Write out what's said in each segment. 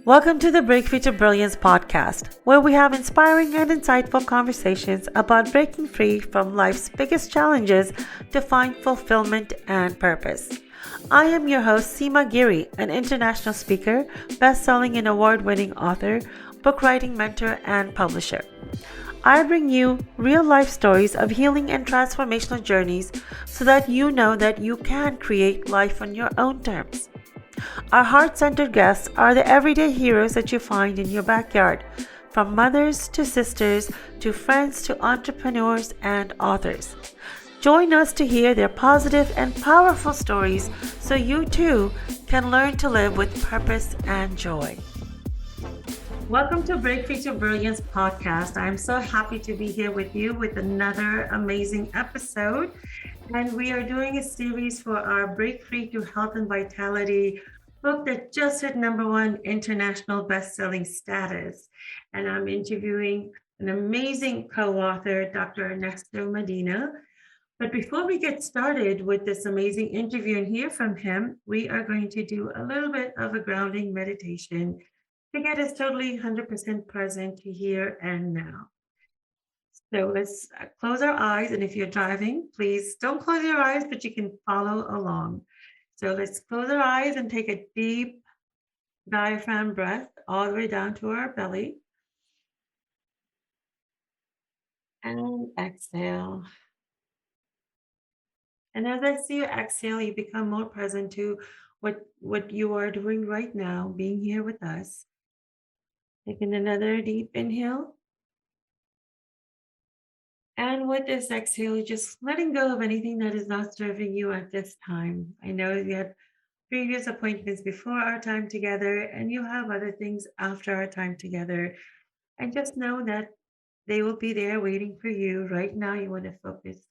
Welcome to the Breakthrough to Brilliance podcast, where we have inspiring and insightful conversations about breaking free from life's biggest challenges to find fulfillment and purpose. I am your host, Seema Giri, an international speaker, best-selling and award-winning author, book writing mentor, and publisher. I bring you real-life stories of healing and transformational journeys so that you know that you can create life on your own terms. Our heart-centered guests are the everyday heroes that you find in your backyard, from mothers to sisters to friends to entrepreneurs and authors. Join us to hear their positive and powerful stories so you too can learn to live with purpose and joy. Welcome to Breakthrough to Brilliance podcast. I'm so happy to be here with you with another amazing episode. And we are doing a series for our Breakthrough to Health and Vitality book that just hit #1 international best-selling status. And I'm interviewing an amazing co-author, Dr. Ernesto Medina. But before we get started with this amazing interview and hear from him, we are going to do a little bit of a grounding meditation to get us totally 100% present to here and now. So let's close our eyes. And if you're driving, please don't close your eyes, but you can follow along. So let's close our eyes and take a deep diaphragm breath all the way down to our belly. And exhale. And as I see you exhale, you become more present to what you are doing right now, being here with us. Taking another deep inhale. And with this exhale, you're just letting go of anything that is not serving you at this time. I know you had previous appointments before our time together, and you have other things after our time together. And just know that they will be there waiting for you. Right now, you want to focus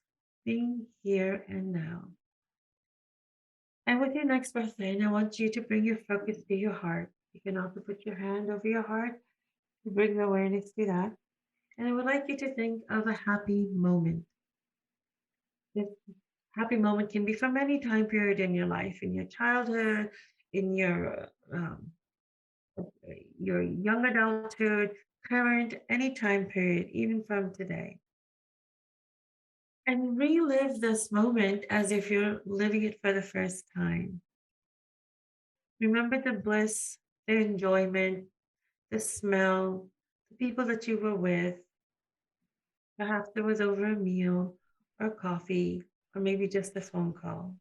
being here and now. And with your next breath in, I want you to bring your focus to your heart. You can also put your hand over your heart to bring the awareness to that. And I would like you to think of a happy moment. This happy moment can be from any time period in your life, in your childhood, in your young adulthood, current, any time period, even from today. And relive this moment as if you're living it for the first time. Remember the bliss, the enjoyment, the smell, the people that you were with. Perhaps it was over a meal or coffee, or maybe just a phone call.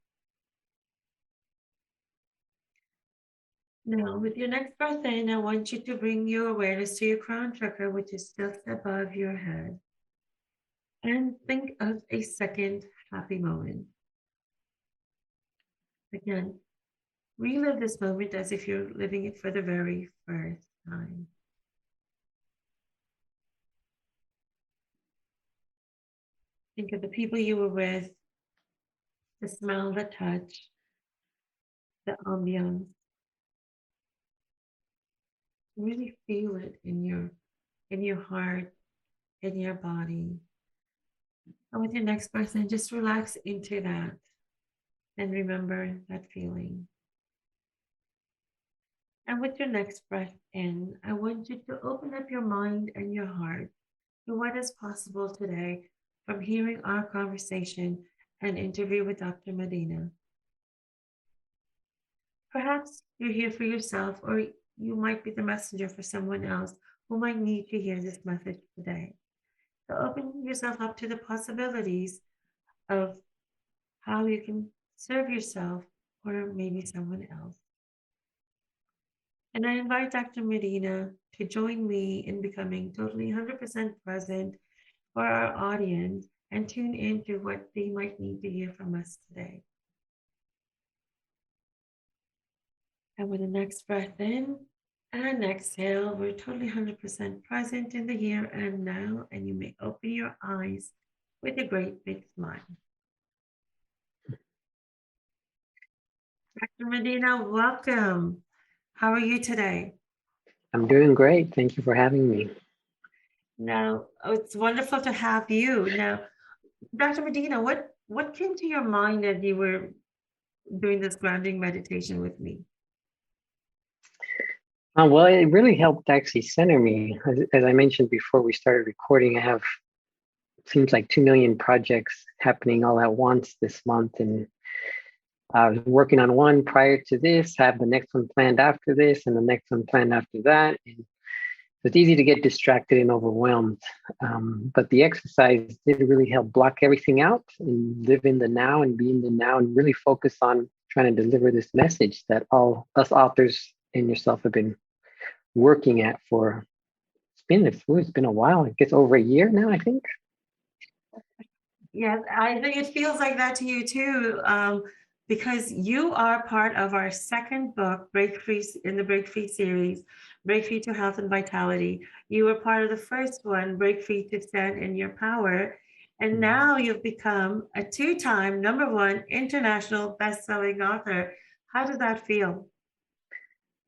Now, with your next breath in, I want you to bring your awareness to your crown chakra, which is just above your head. And think of a second happy moment. Again, relive this moment as if you're living it for the very first time. Think of the people you were with, the smell, the touch, the ambiance. Really feel it in your heart, in your body. And with your next breath in, just relax into that and remember that feeling. And with your next breath in, I want you to open up your mind and your heart to what is possible today from hearing our conversation and interview with Dr. Medina. Perhaps you're here for yourself, or you might be the messenger for someone else who might need to hear this message today. So open yourself up to the possibilities of how you can serve yourself or maybe someone else. And I invite Dr. Medina to join me in becoming totally 100% present for our audience and tune into what they might need to hear from us today. And with the next breath in and exhale, we're totally 100% present in the here and now, and you may open your eyes with a great big smile. Dr. Medina, welcome. How are you today? I'm doing great. Thank you for having me. Now, it's wonderful to have you. Now, Dr. Medina, what came to your mind as you were doing this grounding meditation with me? Well, it really helped actually center me. As I mentioned before we started recording, I have seems like 2 million projects happening all at once this month. And I was working on one prior to this, have the next one planned after this, and the next one planned after that. And it's easy to get distracted and overwhelmed. But the exercise did really help block everything out and live in the now and be in the now and really focus on trying to deliver this message that all us authors and yourself have been working at for it's been a while. It gets over a year now, I think. Yes, I think it feels like that to you too, because you are part of our second book, Break Free, in the Break Free series, Break Free to Health and Vitality. You were part of the first one, Break Free to Stand in Your Power. And now you've become a two-time #1 international best-selling author. How does that feel?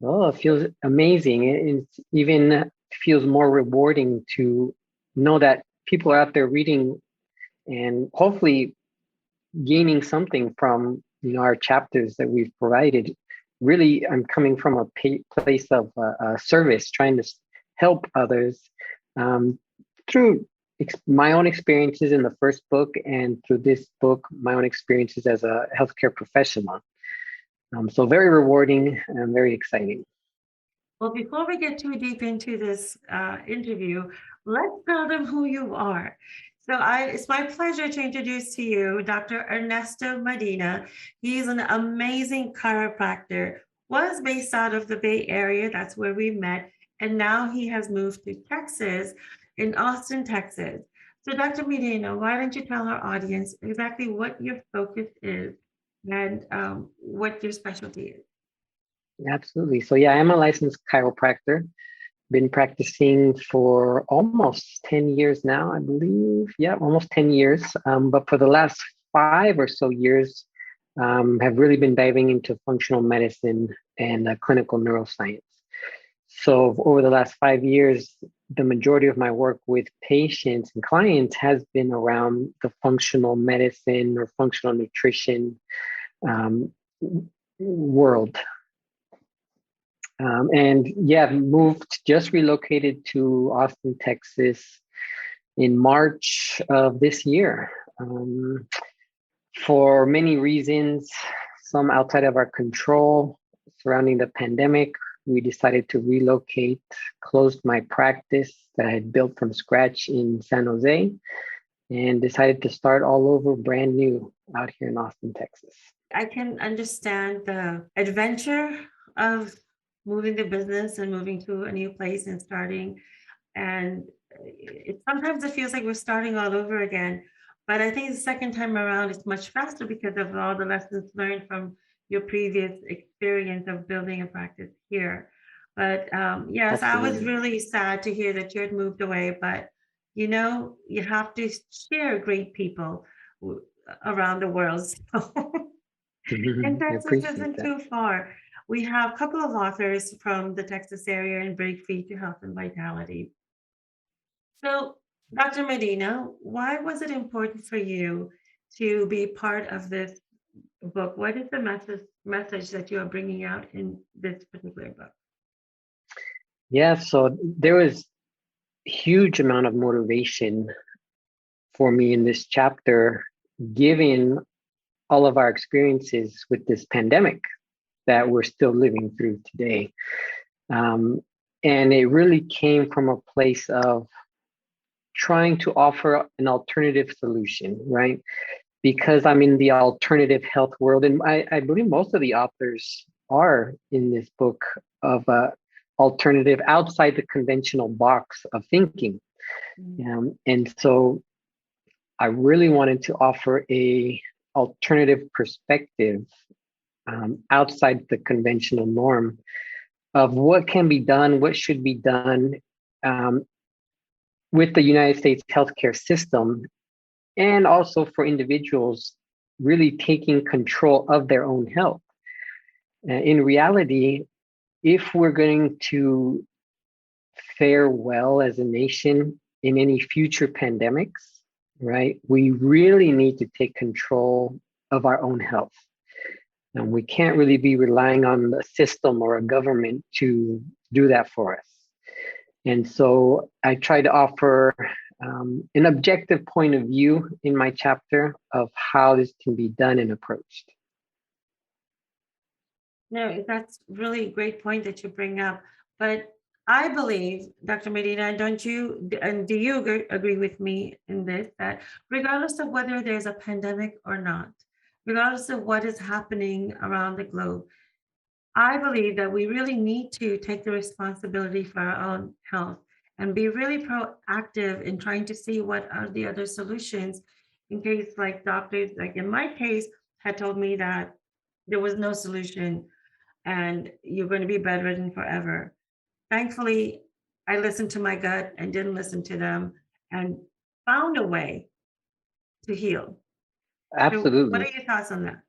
Oh, it feels amazing. It even feels more rewarding to know that people are out there reading and hopefully gaining something from our chapters that we've provided. Really, I'm coming from a place of service, trying to help others um, through my own experiences in the first book and through this book, my own experiences as a healthcare professional. So very rewarding and very exciting. Well, before we get too deep into this interview, let's tell them who you are. It's my pleasure to introduce to you Dr. Ernesto Medina. He's an amazing chiropractor, was based out of the Bay Area, that's where we met, and now he has moved to Texas, in Austin, Texas. So, Dr. Medina, why don't you tell our audience exactly what your focus is and what your specialty is? Absolutely. So yeah, I'm a licensed chiropractor. Been practicing for almost 10 years now, I believe. Yeah, almost 10 years. But for the last 5 or so years, have really been diving into functional medicine and clinical neuroscience. So over the last 5 years, the majority of my work with patients and clients has been around the functional medicine or functional nutrition um, world. And yeah, just relocated to Austin, Texas in March of this year. For many reasons, some outside of our control surrounding the pandemic, we decided to relocate, closed my practice that I had built from scratch in San Jose, and decided to start all over brand new out here in Austin, Texas. I can understand the adventure of moving the business and moving to a new place and starting. And sometimes it feels like we're starting all over again. But I think the second time around, it's much faster because of all the lessons learned from your previous experience of building a practice here. But yes, I was Absolutely. really sad to hear that you had moved away. But you have to share great people around the world. So. And I Texas appreciate isn't that. too far. We have a couple of authors from the Texas area in Break Free to Health and Vitality. So, Dr. Medina, why was it important for you to be part of this book? What is the message that you are bringing out in this particular book? Yeah, so there was huge amount of motivation for me in this chapter, given all of our experiences with this pandemic that we're still living through today. And it really came from a place of trying to offer an alternative solution, right? Because I'm in the alternative health world, and I believe most of the authors are in this book of alternative outside the conventional box of thinking. And so I really wanted to offer a alternative perspective outside the conventional norm of what can be done, what should be done um, with the United States healthcare system, and also for individuals really taking control of their own health. In reality, if we're going to fare well as a nation in any future pandemics, right, we really need to take control of our own health. And we can't really be relying on a system or a government to do that for us. And so I try to offer an objective point of view in my chapter of how this can be done and approached. No, that's really a great point that you bring up. But I believe, Dr. Medina, don't you, and do you agree with me in this, that regardless of whether there's a pandemic or not, regardless of what is happening around the globe, I believe that we really need to take the responsibility for our own health and be really proactive in trying to see what are the other solutions in case, like doctors, like in my case, had told me that there was no solution and you're going to be bedridden forever. Thankfully, I listened to my gut and didn't listen to them and found a way to heal. So, what are Absolutely. your thoughts on that?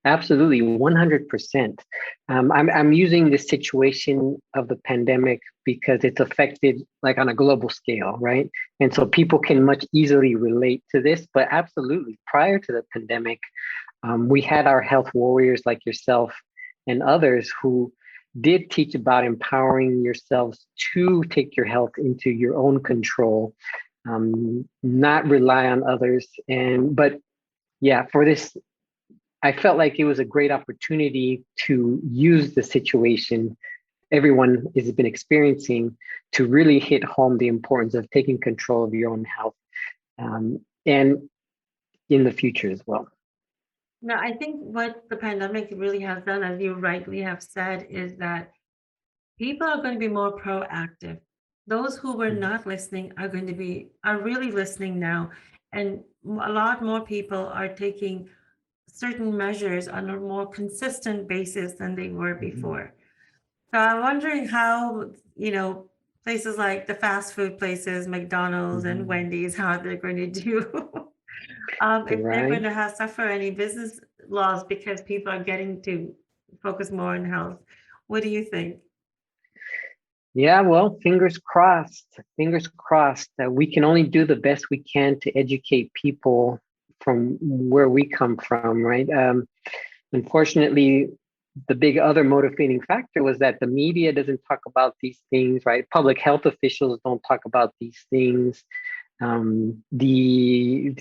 Absolutely, 100%. I'm using the situation of the pandemic because it's affected like on a global scale, right? And so people can much easily relate to this. But absolutely, prior to the pandemic, we had our health warriors like yourself and others who did teach about empowering yourselves to take your health into your own control, not rely on others. And but yeah, for this I felt like it was a great opportunity to use the situation everyone has been experiencing to really hit home the importance of taking control of your own health, and in the future as well. No, I think what the pandemic really has done, as you rightly have said, is that people are going to be more proactive. Those who were Mhm. not listening are really listening now. And a lot more people are taking certain measures on a more consistent basis than they were Mhm. before. So I'm wondering how, places like the fast food places, McDonald's and Mhm. Wendy's, how they're going to do, if they're going Right. to have suffer any business laws because people are getting to focus more on health. What do you think? Yeah, well, fingers crossed. Fingers crossed that we can only do the best we can to educate people from where we come from, right? Unfortunately, the big other motivating factor was that the media doesn't talk about these things, right? Public health officials don't talk about these things. The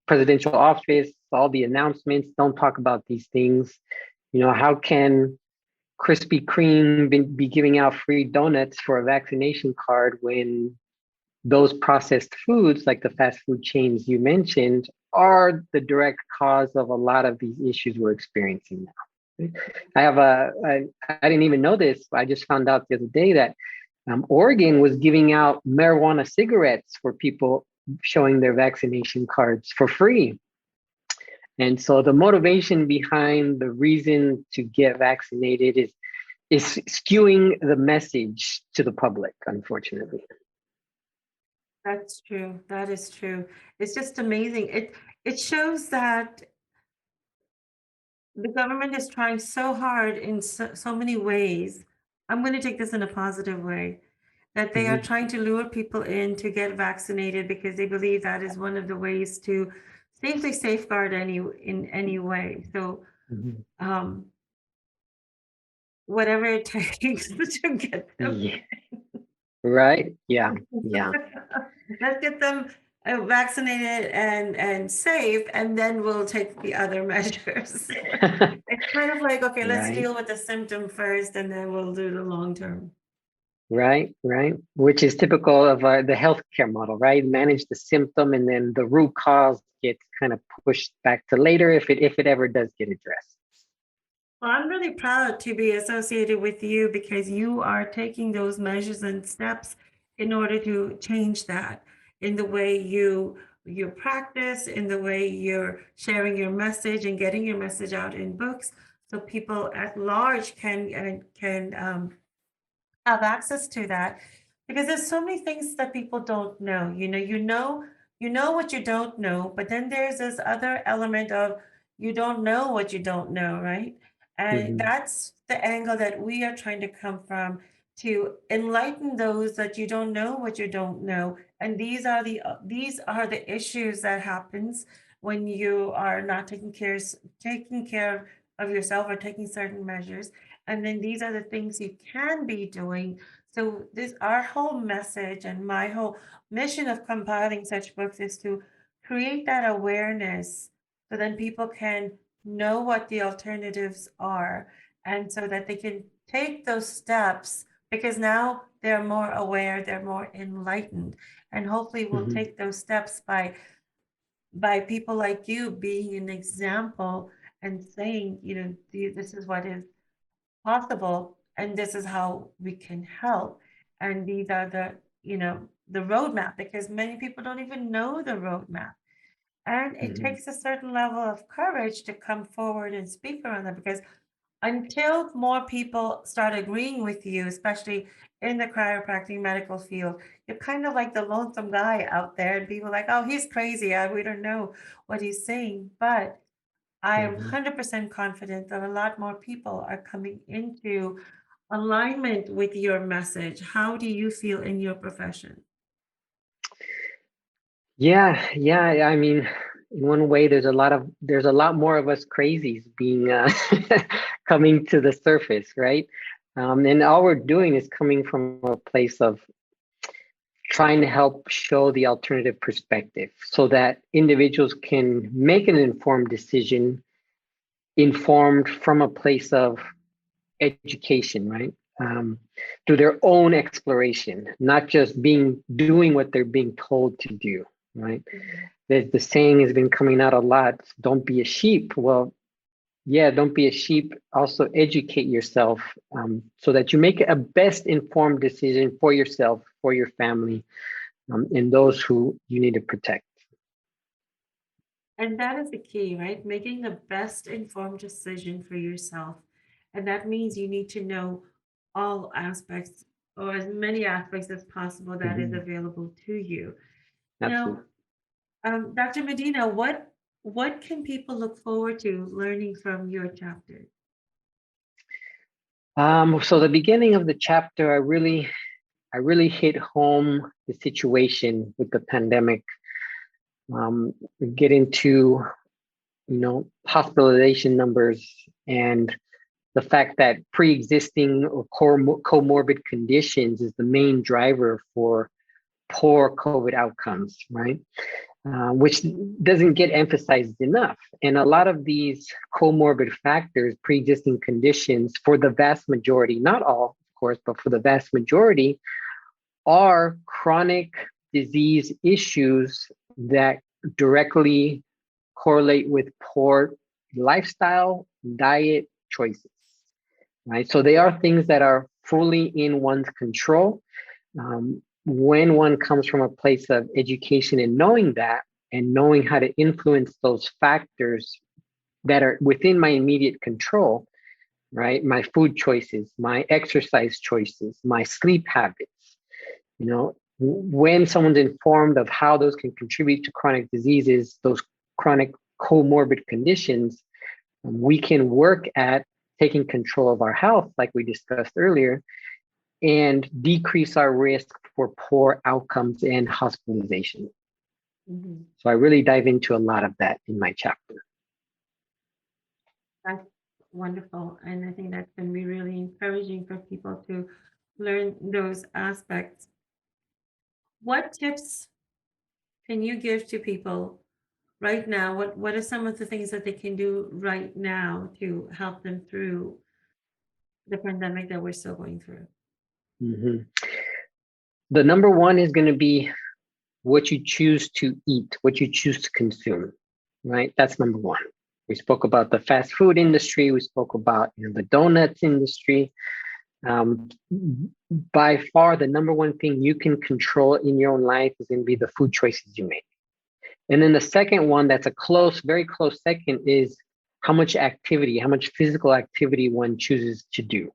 presidential office, all the announcements don't talk about these things. How can Krispy Kreme be giving out free donuts for a vaccination card when those processed foods, like the fast food chains you mentioned, are the direct cause of a lot of these issues we're experiencing now? I didn't even know this. I just found out the other day that Oregon was giving out marijuana cigarettes for people showing their vaccination cards for free. And so the motivation behind the reason to get vaccinated is skewing the message to the public, unfortunately. That's true. That is true. It's just amazing. It shows that the government is trying so hard in so many ways. I'm going to take this in a positive way, that they are Mhm. trying to lure people in to get vaccinated because they believe that is one of the ways to safely safeguard any way. So Mhm. um, whatever it takes to get them. Yeah. Right? Yeah. Yeah. Let's get them vaccinated and safe, and then we'll take the other measures. It's kind of like, okay, let's Right. deal with the symptom first, and then we'll do the long term. Right. Right. Which is typical of the healthcare model, right? Manage the symptom, and then the root cause gets kind of pushed back to later if it ever does get addressed. Well, I'm really proud to be associated with you because you are taking those measures and steps in order to change that in the way you practice, in the way you're sharing your message and getting your message out in books, so people at large can have access to that, because there's so many things that people don't know. You know what you don't know, but then there's this other element of you don't know what you don't know, right? And Mhm. that's the angle that we are trying to come from, to enlighten those that you don't know what you don't know. And these are the issues that happens when you are not taking care of yourself or taking certain measures. And then these are the things you can be doing. So this our whole message and my whole mission of compiling such books is to create that awareness so then people can know what the alternatives are and so that they can take those steps because now they're more aware, they're more enlightened, and hopefully we'll Hmm. take those steps by people like you being an example and saying, this is what is possible and this is how we can help. And these are the roadmap because many people don't even know the roadmap. And it Hmm. takes a certain level of courage to come forward and speak around that because until more people start agreeing with you, especially in the chiropractic medical field, you're kind of like the lonesome guy out there, and people are like, oh, he's crazy. We don't know what he's saying. But I am Hmm. 100% confident that a lot more people are coming into alignment with your message. How do you feel in your profession? Yeah. I mean, in one way, there's a lot more of us crazies being coming to the surface, right? And all we're doing is coming from a place of trying to help show the alternative perspective so that individuals can make an informed decision, informed from a place of education, right? Um, Through their own exploration, not just doing what they're being told to do, right? Mhm. The saying has been coming out a lot, don't be a sheep. Well, yeah, don't be a sheep. Also educate yourself so that you make a best informed decision for yourself, for your family, and those who you need to protect. And that is the key, right? Making the best informed decision for yourself. And that means you need to know all aspects or as many aspects as possible that is Mhm. available to you. Now, Absolutely. Dr. Medina, what can people look forward to learning from your chapter? So the beginning of the chapter, I really hit home the situation with the pandemic. We get into, hospitalization numbers and the fact that pre-existing or comorbid conditions is the main driver for poor COVID outcomes, right? Which doesn't get emphasized enough. And a lot of these comorbid factors, pre-existing conditions, for the vast majority, not all, of course, but for the vast majority, are chronic disease issues that directly correlate with poor lifestyle, diet choices, right? So they are things that are fully in one's control. When one comes from a place of education and knowing that, and knowing how to influence those factors that are within my immediate control, right? My food choices, my exercise choices, my sleep habits, when someone's informed of how those can contribute to chronic diseases, those chronic comorbid conditions, we can work at taking control of our health, like we discussed earlier, and decrease our risk for poor outcomes and hospitalization. Mhm. So I really dive into a lot of that in my chapter. That's wonderful. And I think that's going to be really encouraging for people to learn those aspects. What tips can you give to people right now? What are some of the things that they can do right now to help them through the pandemic that we're still going through? Mhm. The number one is going to be what you choose to eat, what you choose to consume, right? That's number one. We spoke about the fast food industry. We spoke about the donuts industry. Um, by far, the number one thing you can control in your own life is going to be the food choices you make. And then the second one, that's a close, very close second, is how much activity, how much physical activity one chooses to do.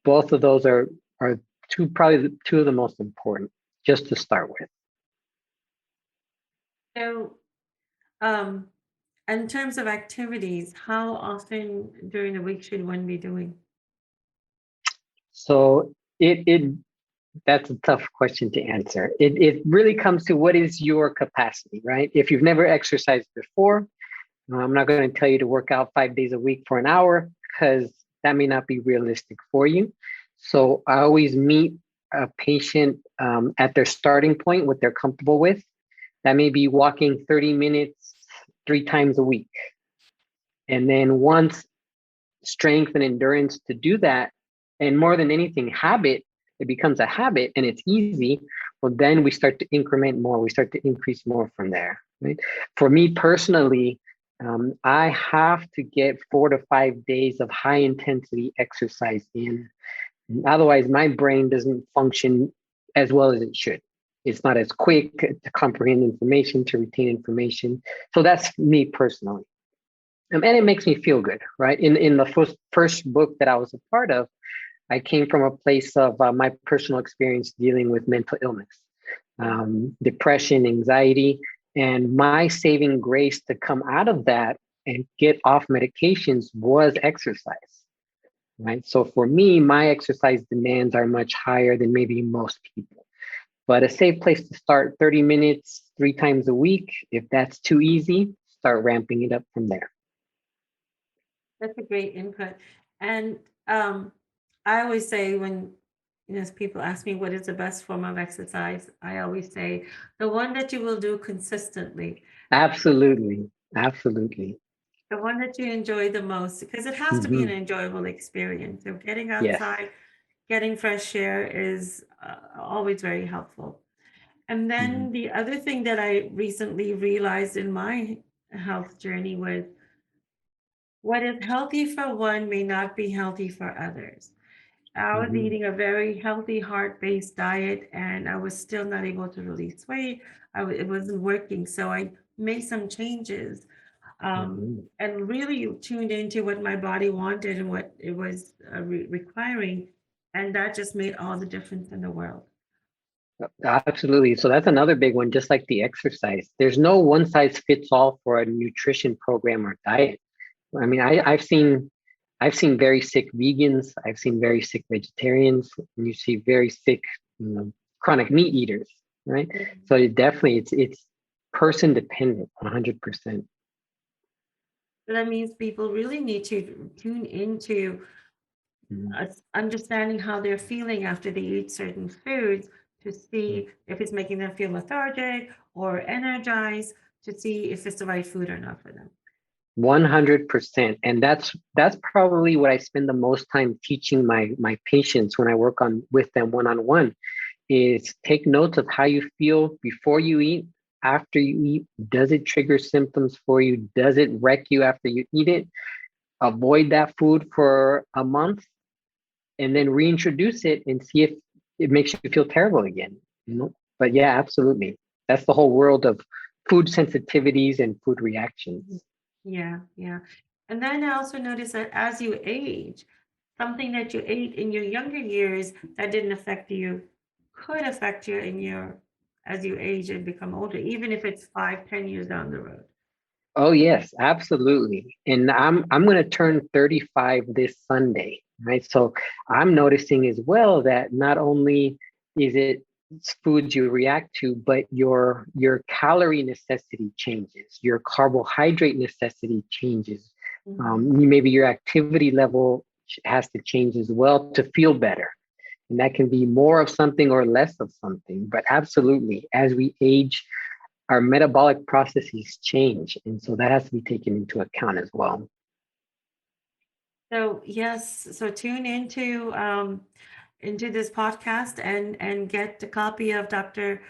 Both of those are probably two of the most important, just to start with. So, um, in terms of activities, how often during the week should one be doing? So it that's a tough question to answer. It really comes to what is your capacity, right? If you've never exercised before, I'm not going to tell you to work out 5 days a week for an hour because that may not be realistic for you. So I always meet a patient at their starting point, what they're comfortable with. That may be walking 30 minutes 3 times a week. And then once strength and endurance to do that, and more than anything, habit, it becomes a habit and it's easy. Well, then we start to increment more, we start to increase more from there, right? For me personally, I have to get 4 to 5 days of high intensity exercise in. Otherwise, my brain doesn't function as well as it should. It's not as quick to comprehend information, to retain information. So that's me personally. And it makes me feel good, right? In the first book that I was a part of, I came from a place of my personal experience dealing with mental illness, depression, anxiety, and my saving grace to come out of that and get off medications was exercise, right? So for me, my exercise demands are much higher than maybe most people. But a safe place to start, 30 minutes, 3 times a week. If that's too easy, start ramping it up from there. That's a great input. And I always say when people ask me what is the best form of exercise, I always say the one that you will do consistently, Absolutely. Absolutely. the one that you enjoy the most, because it has to be an Hmm. enjoyable experience. So getting Yes. outside, getting fresh air is always very helpful. And Hmm. then the other thing that I recently realized in my health journey was what is healthy for one may not be healthy for others. I was Hmm. eating a very healthy, heart-based diet, and I was still not able to release weight. It wasn't working, so I made some changes, Hmm. and really tuned into what my body wanted and what it was requiring, and that just made all the difference in the world. Absolutely. So that's another big one, just like the exercise. There's no one size fits all for a nutrition program or diet. I mean, I've seen very sick vegans, I've seen very sick vegetarians, and you see very sick, you know, chronic meat eaters, right? So it's person dependent, 100%. So that means people really need to tune into Mhm. understanding how they're feeling after they eat certain foods to see if it's making them feel lethargic or energized, to see if it's the right food or not for them. 100%. And that's probably what I spend the most time teaching my patients when I work on with them one-on-one is take notes of how you feel before you eat, after you eat. Does it trigger symptoms for you? Does it wreck you after you eat it? Avoid that food for a month and then reintroduce it and see if it makes you feel terrible again. You know? But yeah, absolutely. That's the whole world of food sensitivities and food reactions. Yeah, yeah. And then I also noticed that as you age, something that you ate in your younger years that didn't affect you could affect you in your as you age and become older, even if it's 5, 10 years down the road. Oh yes, absolutely. And I'm going to turn 35 this Sunday, right? So I'm noticing as well that not only is it foods you react to, but your calorie necessity changes, your carbohydrate necessity changes. Mhm. Maybe your activity level has to change as well to feel better. And that can be more of something or less of something. But absolutely, as we age, our metabolic processes change. And so that has to be taken into account as well. So yes, so tune into this podcast and get a copy of Dr.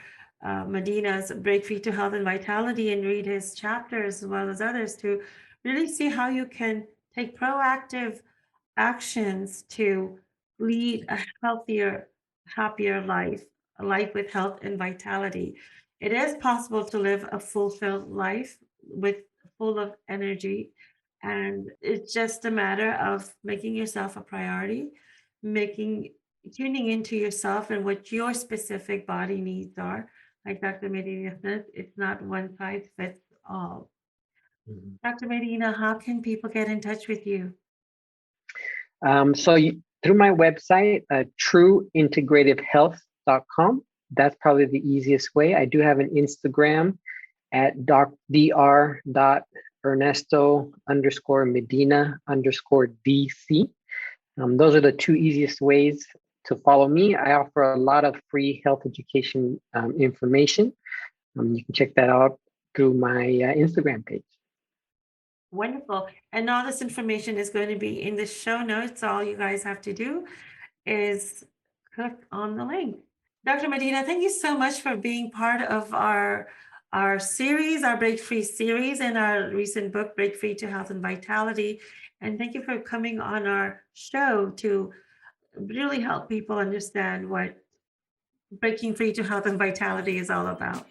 Medina's Break Free to Health and Vitality and read his chapters as well as others to really see how you can take proactive actions to lead a healthier, happier life, a life with health and vitality. It is possible to live a fulfilled life with full of energy. And it's just a matter of making yourself a priority, making tuning into yourself and what your specific body needs are. Like Dr. Medina says, it's not one size fits all. Mhm. Dr. Medina, how can people get in touch with you? Through my website, trueintegrativehealth.com, that's probably the easiest way. I do have an Instagram at Ernesto _Medina _DC. Those are the two easiest ways to follow me. I offer a lot of free health education information. You can check that out through my Instagram page. Wonderful. And all this information is going to be in the show notes. All you guys have to do is click on the link. Dr. Medina, thank you so much for being part of our series, our Break Free series, and our recent book, Break Free to Health and Vitality. And thank you for coming on our show to really help people understand what breaking free to health and vitality is all about.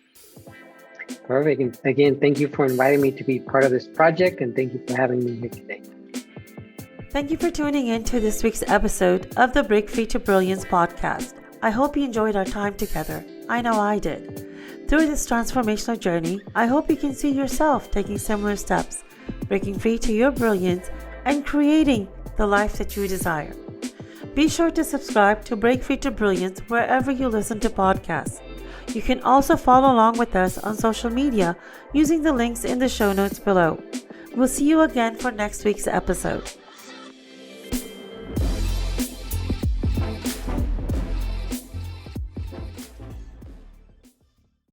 Perfect. And again, thank you for inviting me to be part of this project, and thank you for having me here today. Thank you for tuning in to this week's episode of the Break Free to Brilliance podcast. I hope you enjoyed our time together. I know I did. Through this transformational journey, I hope you can see yourself taking similar steps, breaking free to your brilliance, and creating the life that you desire. Be sure to subscribe to Break Free to Brilliance wherever you listen to podcasts. You can also follow along with us on social media using the links in the show notes below. We'll see you again for next week's episode.